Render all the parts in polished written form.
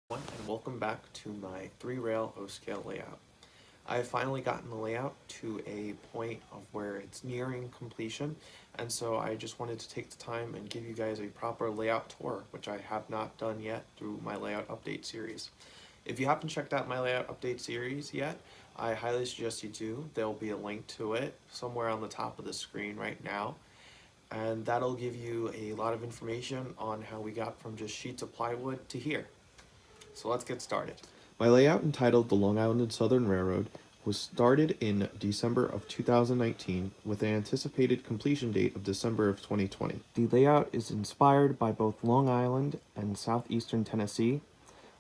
And welcome back to my 3-rail O-scale layout. I have finally gotten the layout to a point of where it's nearing completion, and so I just wanted to take the time and give you guys a proper layout tour, which I have not done yet through my layout update series. If you haven't checked out my layout update series yet, I highly suggest you do. There will be a link to it somewhere on the top of the screen right now, and that'll give you a lot of information on how we got from just sheets of plywood to here. So let's get started. My layout, entitled The Long Island and Southern Railroad, was started in December of 2019 with an anticipated completion date of December of 2020. The layout is inspired by both Long Island and southeastern Tennessee.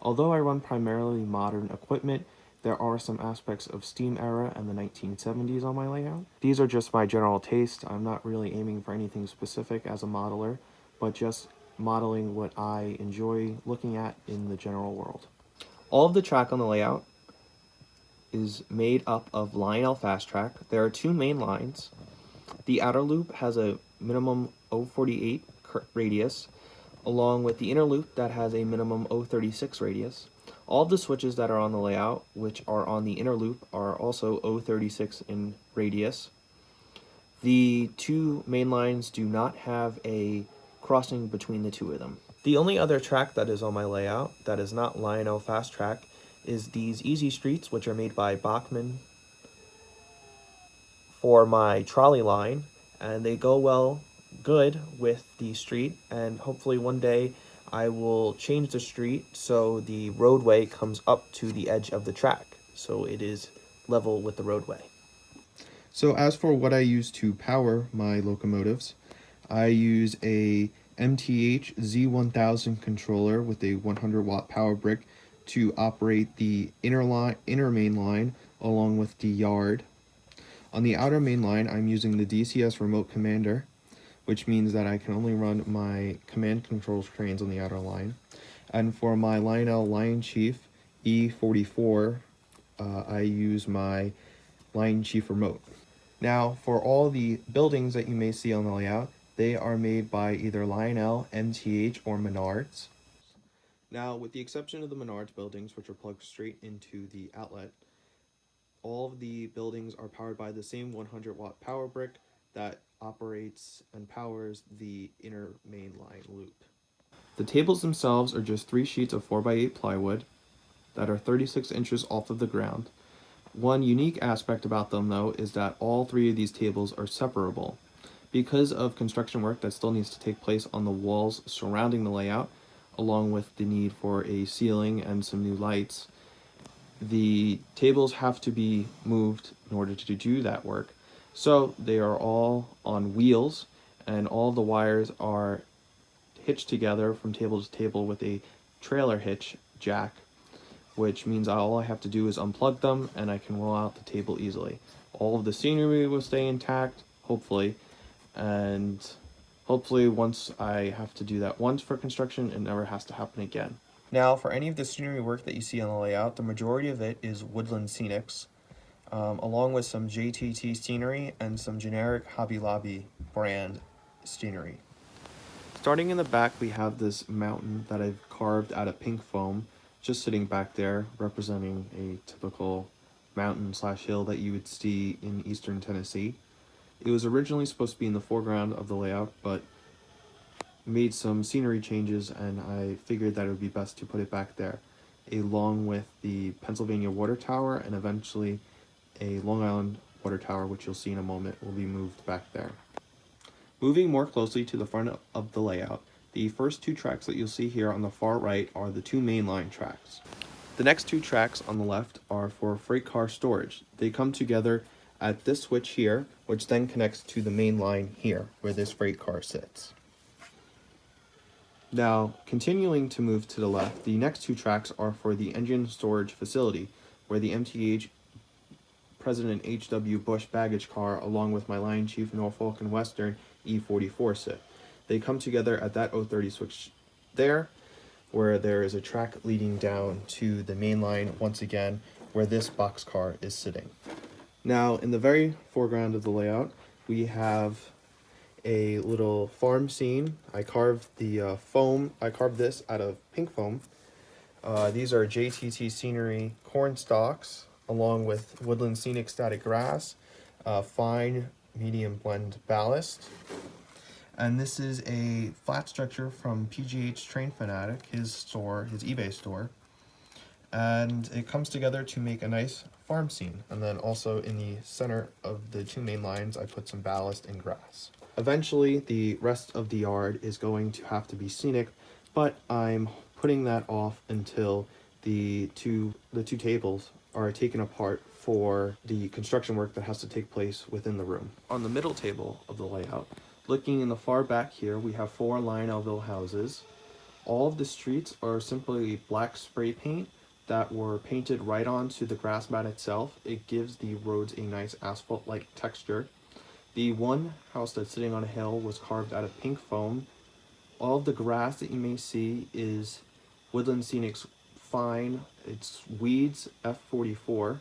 Although I run primarily modern equipment, there are some aspects of steam era and the 1970s on my layout. These are just my general taste. I'm not really aiming for anything specific as a modeler, but just modeling what I enjoy looking at in the general world. All of the track on the layout is made up of Lionel fast track. There are two main lines. The outer loop has a minimum 048 radius, along with the inner loop that has a minimum 036 radius. All of the switches that are on the layout, which are on the inner loop, are also 036 in radius. The two main lines do not have a crossing between the two of them. The only other track that is on my layout that is not Lionel fast track is these easy streets, which are made by Bachmann for my trolley line, and they go good with the street, and hopefully one day I will change the street so the roadway comes up to the edge of the track, so it is level with the roadway. So as for what I use to power my locomotives, I use a MTH Z1000 controller with a 100-watt power brick to operate the inner main line along with the yard. On the outer main line, I'm using the DCS remote commander, which means that I can only run my command control trains on the outer line. And for my Lionel Line Chief E44, I use my Line Chief remote. Now, for all the buildings that you may see on the layout, they are made by either Lionel, MTH, or Menards. Now, with the exception of the Menards buildings, which are plugged straight into the outlet, all of the buildings are powered by the same 100-watt power brick that operates and powers the inner main line loop. The tables themselves are just 3 sheets of 4x8 plywood that are 36 inches off of the ground. One unique aspect about them, though, is that all 3 of these tables are separable. Because of construction work that still needs to take place on the walls surrounding the layout, along with the need for a ceiling and some new lights, the tables have to be moved in order to do that work. So they are all on wheels, and all the wires are hitched together from table to table with a trailer hitch jack, which means all I have to do is unplug them and I can roll out the table easily. All of the scenery will stay intact, hopefully, and hopefully once I have to do that once for construction, it never has to happen again. Now, for any of the scenery work that you see on the layout, the majority of it is woodland scenics, along with some JTT scenery and some generic Hobby Lobby brand scenery. Starting in the back, we have this mountain that I've carved out of pink foam, just sitting back there, representing a typical mountain/hill that you would see in eastern Tennessee. It was originally supposed to be in the foreground of the layout, but made some scenery changes, and I figured that it would be best to put it back there, along with the Pennsylvania Water Tower, and eventually a Long Island Water Tower, which you'll see in a moment, will be moved back there. Moving more closely to the front of the layout, the first 2 tracks that you'll see here on the far right are the 2 mainline tracks. The next 2 tracks on the left are for freight car storage. They come together at this switch here, which then connects to the main line here, where this freight car sits. Now, continuing to move to the left, the next 2 tracks are for the engine storage facility, where the MTH President H.W. Bush baggage car, along with my Line Chief Norfolk and Western E44 sit. They come together at that 030 switch there, where there is a track leading down to the main line once again, where this boxcar is sitting. Now, in the very foreground of the layout, we have a little farm scene. I carved this out of pink foam, These are JTT Scenery corn stalks, along with Woodland Scenic Static Grass, fine medium blend ballast. And this is a flat structure from PGH Train Fanatic, his store, his eBay store. And it comes together to make a nice farm scene. And then also in the center of the two main lines, I put some ballast and grass. Eventually, the rest of the yard is going to have to be scenic, but I'm putting that off until the two tables are taken apart for the construction work that has to take place within the room. On the middle table of the layout, looking in the far back here, we have 4 Lionelville houses. All of the streets are simply black spray paint that were painted right onto the grass mat itself. It gives the roads a nice asphalt-like texture. The one house that's sitting on a hill was carved out of pink foam. All of the grass that you may see is Woodland Scenic's fine, it's Weeds F44,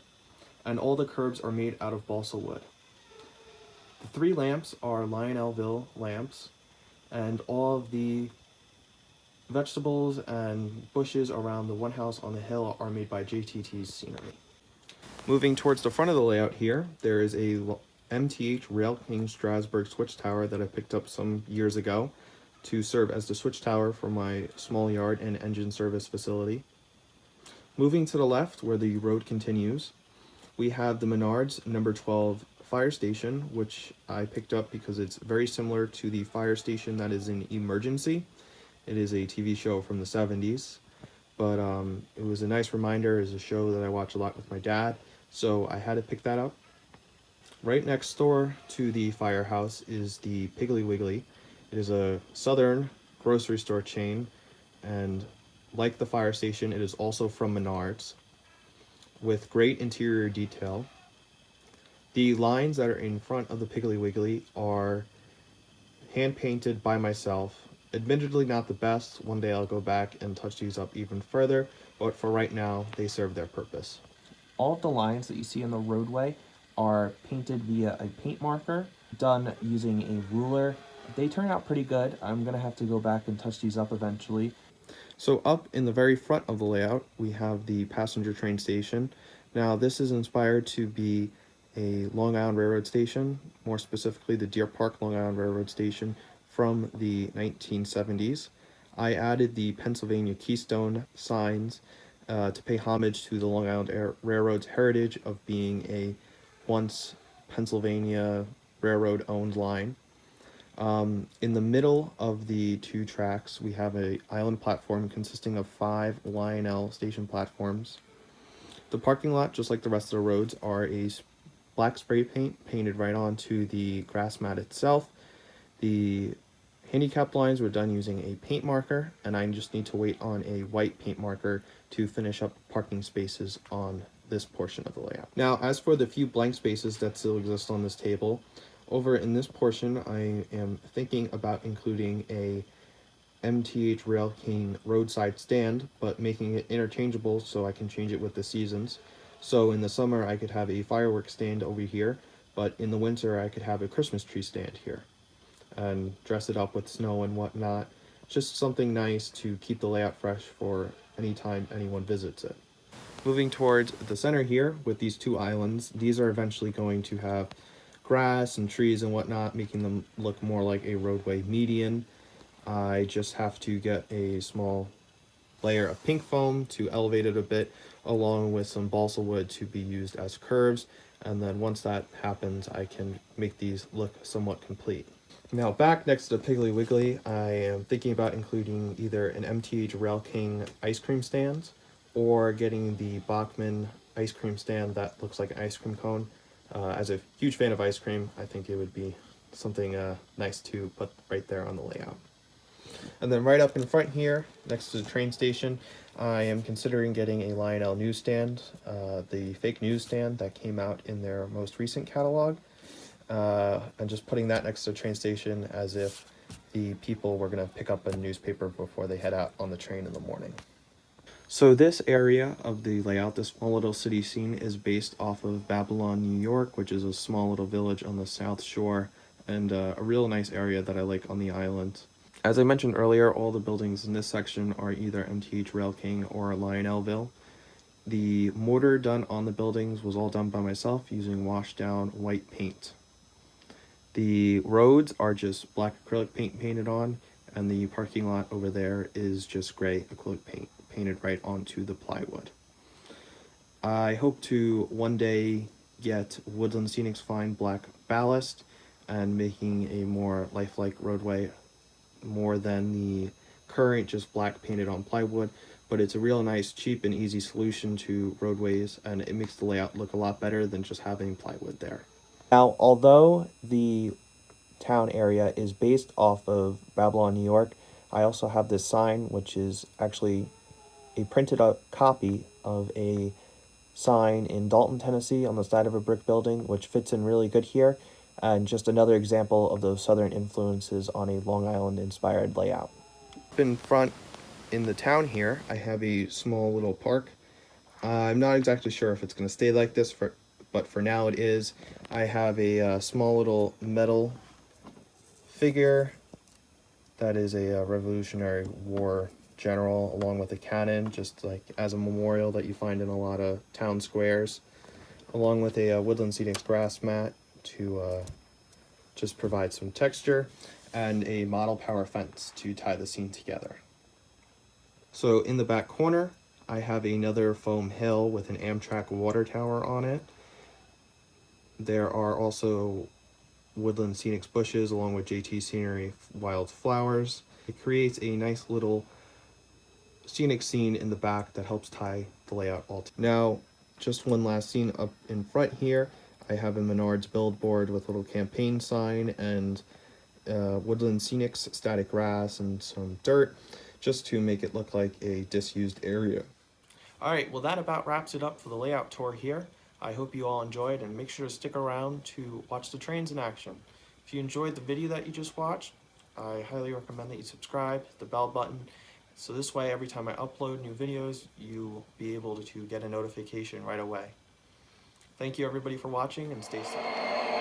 and all the curbs are made out of balsa wood. The 3 lamps are Lionelville lamps, and all of the vegetables and bushes around the one house on the hill are made by JTT's Scenery. Moving towards the front of the layout here, there is a MTH Rail King Strasbourg switch tower that I picked up some years ago to serve as the switch tower for my small yard and engine service facility. Moving to the left, where the road continues, we have the Menards number 12 fire station, which I picked up because it's very similar to the fire station that is in Emergency. It is a TV show from the 70s, but it was a nice reminder. It's a show that I watch a lot with my dad, so I had to pick that up. Right next door to the firehouse is the Piggly Wiggly. It is a southern grocery store chain, and like the fire station, it is also from Menards, with great interior detail. The lines that are in front of the Piggly Wiggly are hand painted by myself. Admittedly not the best. One day I'll go back and touch these up even further, but for right now, they serve their purpose. All of the lines that you see in the roadway are painted via a paint marker, done using a ruler. They turn out pretty good. I'm gonna have to go back and touch these up eventually. So up in the very front of the layout, we have the passenger train station. Now this is inspired to be a Long Island Railroad station, more specifically the Deer Park Long Island Railroad station from the 1970s. I added the Pennsylvania Keystone signs to pay homage to the Long Island Railroad's heritage of being a once Pennsylvania Railroad owned line. In the middle of the 2 tracks, we have an island platform consisting of 5 Lionel station platforms. The parking lot, just like the rest of the roads, are a black spray paint painted right onto the grass mat itself. The handicap lines were done using a paint marker, and I just need to wait on a white paint marker to finish up parking spaces on this portion of the layout. Now, as for the few blank spaces that still exist on this table, over in this portion, I am thinking about including a MTH Rail King roadside stand, but making it interchangeable so I can change it with the seasons. So in the summer, I could have a fireworks stand over here, but in the winter, I could have a Christmas tree stand here and dress it up with snow and whatnot. Just something nice to keep the layout fresh for any time anyone visits it. Moving towards the center here with these 2 islands, these are eventually going to have grass and trees and whatnot, making them look more like a roadway median. I just have to get a small layer of pink foam to elevate it a bit, along with some balsa wood to be used as curves, and then once that happens, I can make these look somewhat complete. Now back next to the Piggly Wiggly, I am thinking about including either an MTH Rail King ice cream stand, or getting the Bachman ice cream stand that looks like an ice cream cone. As a huge fan of ice cream, I think it would be something nice to put right there on the layout. And then right up in front here, next to the train station, I am considering getting a Lionel newsstand, the fake newsstand that came out in their most recent catalog, and just putting that next to the train station as if the people were going to pick up a newspaper before they head out on the train in the morning. So this area of the layout, this small little city scene, is based off of Babylon, New York, which is a small little village on the South Shore, and a real nice area that I like on the island. As I mentioned earlier, all the buildings in this section are either MTH Rail King or Lionelville. The mortar done on the buildings was all done by myself using washed down white paint. The roads are just black acrylic paint painted on, and the parking lot over there is just gray acrylic paint painted right onto the plywood. I hope to one day get Woodland Scenic's fine black ballast and making a more lifelike roadway more than the current just black painted on plywood, but it's a real nice, cheap, and easy solution to roadways, and it makes the layout look a lot better than just having plywood there. Now, although the town area is based off of Babylon, New York, I also have this sign, which is actually a printed out copy of a sign in Dalton, Tennessee on the side of a brick building, which fits in really good here, and just another example of those southern influences on a Long Island inspired layout. In front in the town here, I have a small little park. I'm not exactly sure if it's going to stay like this, but for now it is. I have a small little metal figure that is a Revolutionary War general, along with a cannon, just like as a memorial that you find in a lot of town squares, along with a Woodland Scenics grass mat to just provide some texture, and a model power fence to tie the scene together. So in the back corner, I have another foam hill with an Amtrak water tower on it. There are also Woodland Scenics bushes along with JT Scenery wild flowers. It creates a nice little scenic scene in the back that helps tie the layout all together. Now, just one last scene up in front here. I have a Menards billboard with a little campaign sign and Woodland Scenics static grass and some dirt, just to make it look like a disused area. Alright, well that about wraps it up for the layout tour here. I hope you all enjoyed, and make sure to stick around to watch the trains in action. If you enjoyed the video that you just watched, I highly recommend that you subscribe, hit the bell button, so this way every time I upload new videos, you'll be able to get a notification right away. Thank you everybody for watching, and stay safe.